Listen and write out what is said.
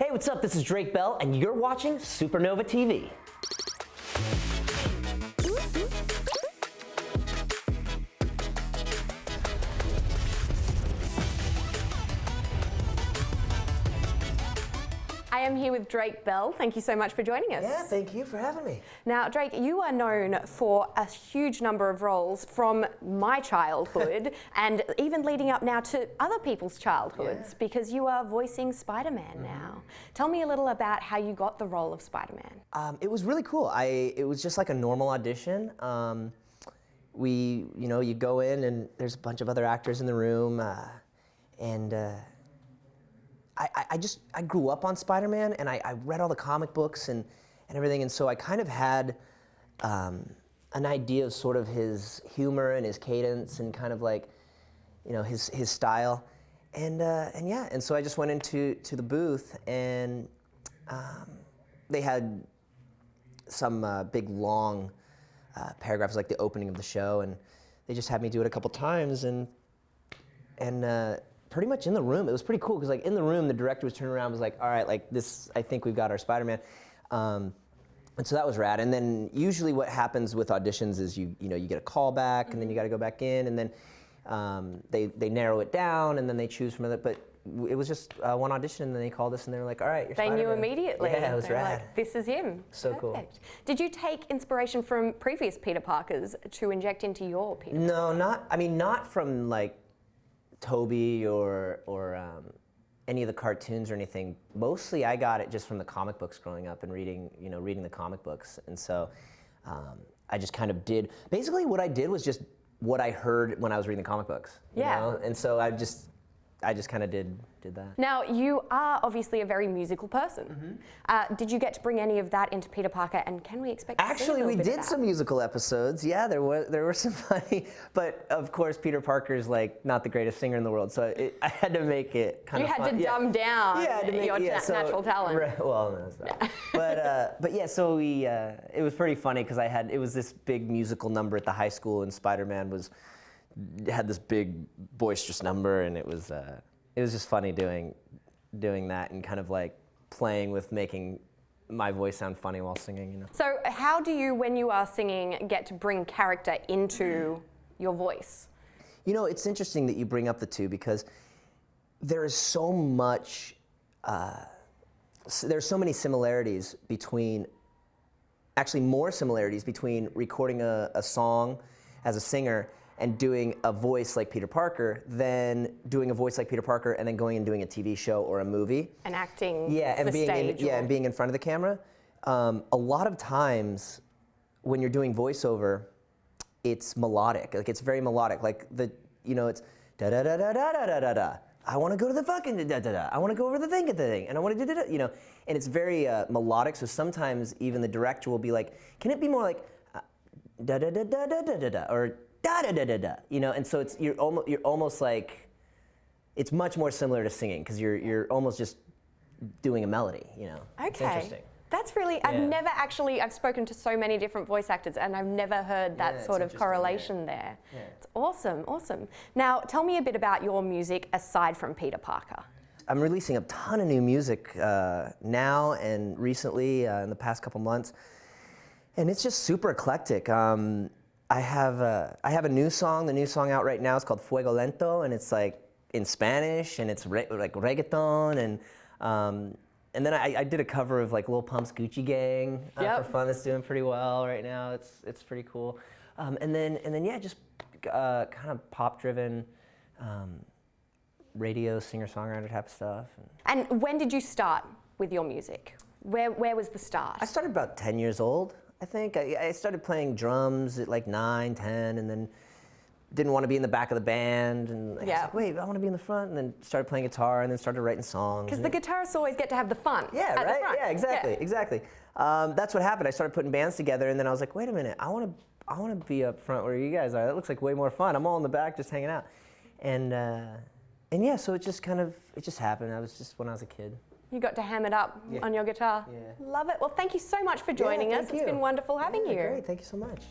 Hey, what's up? This is Drake Bell, and you're watching Supanova TV. I am here with Drake Bell. Thank you so much for joining us. Yeah, thank you for having me. Now, Drake, you are known for a huge number of roles from my childhood and even leading up now to other people's childhoods because you are voicing Spider-Man now. Tell me a little about how you got the role of Spider-Man. It was really cool. It was just like a normal audition. You go in and there's a bunch of other actors in the room, I grew up on Spider-Man, and I read all the comic books and everything, and so I kind of had an idea of sort of his humor and his cadence and kind of like, his style, and so I just went into the booth, and they had some big long paragraphs like the opening of the show, and they just had me do it a couple times, and pretty much in the room, it was pretty cool because like in the room, the director was turning around and was like, all right, like this, I think we've got our Spider-Man. And so that was rad. And then usually what happens with auditions is you get a call back and then you got to go back in, and then they narrow it down and then they choose from it. But it was just one audition, and then they called us and they were like, all right, you're They Spider-Man. knew immediately. Yeah, it was rad. Like, this is him. So Perfect. cool. Did you take inspiration from previous Peter Parkers to inject into your Peter No, not from like Toby or any of the cartoons or anything. Mostly I got it just from the comic books growing up and reading the comic books. And so I just kind of did, basically what I did was just what I heard when I was reading the comic books. You know? And so I just kind of did that. Now, you are obviously a very musical person. Did you get to bring any of that into Peter Parker, and can we expect to see a Actually, little we bit of did that? some musical episodes. Yeah, there were some funny, but of course Peter Parker's like not the greatest singer in the world, so I had to make it kind of fun. You had to dumb down your natural talent. Right, well, no, it's not. But yeah, so it was pretty funny because it was this big musical number at the high school, and Spider-Man had this big boisterous number, and it was just funny doing that and kind of like playing with making my voice sound funny while singing. So how do you, when you are singing, get to bring character into your voice? It's interesting that you bring up the two because there is so much, there's so many similarities between, actually more similarities between recording a song as a singer and doing a voice like Peter Parker than doing a voice like Peter Parker and then going and doing a TV show or a movie. And acting and being stage. and being in front of the camera. A lot of times when you're doing voiceover, it's melodic. Like it's very melodic. Like it's da da da da da da da da. I want to go to the fucking da da da. I want to go over the thing, and I want to do and it's very melodic. So sometimes even the director will be like, "Can it be more like da da da da da da da da," or da da da da da, and so you're almost like, it's much more similar to singing because you're almost just doing a melody, Okay. It's interesting. That's really, I've spoken to so many different voice actors and I've never heard that sort of correlation there. Yeah. It's awesome. Now, tell me a bit about your music aside from Peter Parker. I'm releasing a ton of new music now and recently in the past couple months, and it's just super eclectic. I have a new song. The new song out right now is called Fuego Lento, and it's like in Spanish, and it's like reggaeton, and then I did a cover of like Lil Pump's Gucci Gang for fun. That's doing pretty well right now. It's pretty cool, and then just kind of pop-driven radio singer-songwriter type of stuff. And when did you start with your music? Where was the start? I started about 10 years old. I think I started playing drums at like 9, 10, and then didn't want to be in the back of the band, and I was like, wait, I want to be in the front, and then started playing guitar, and then started writing songs. Because the guitarists always get to have the fun. Yeah, at right. the front. Yeah, exactly. That's what happened. I started putting bands together, and then I was like, wait a minute, I want to be up front where you guys are. That looks like way more fun. I'm all in the back, just hanging out, and yeah, so it just happened. I was just when I was a kid. You got to ham it up on your guitar. Yeah. Love it. Well, thank you so much for joining us. It's been wonderful having you. Great. Thank you so much.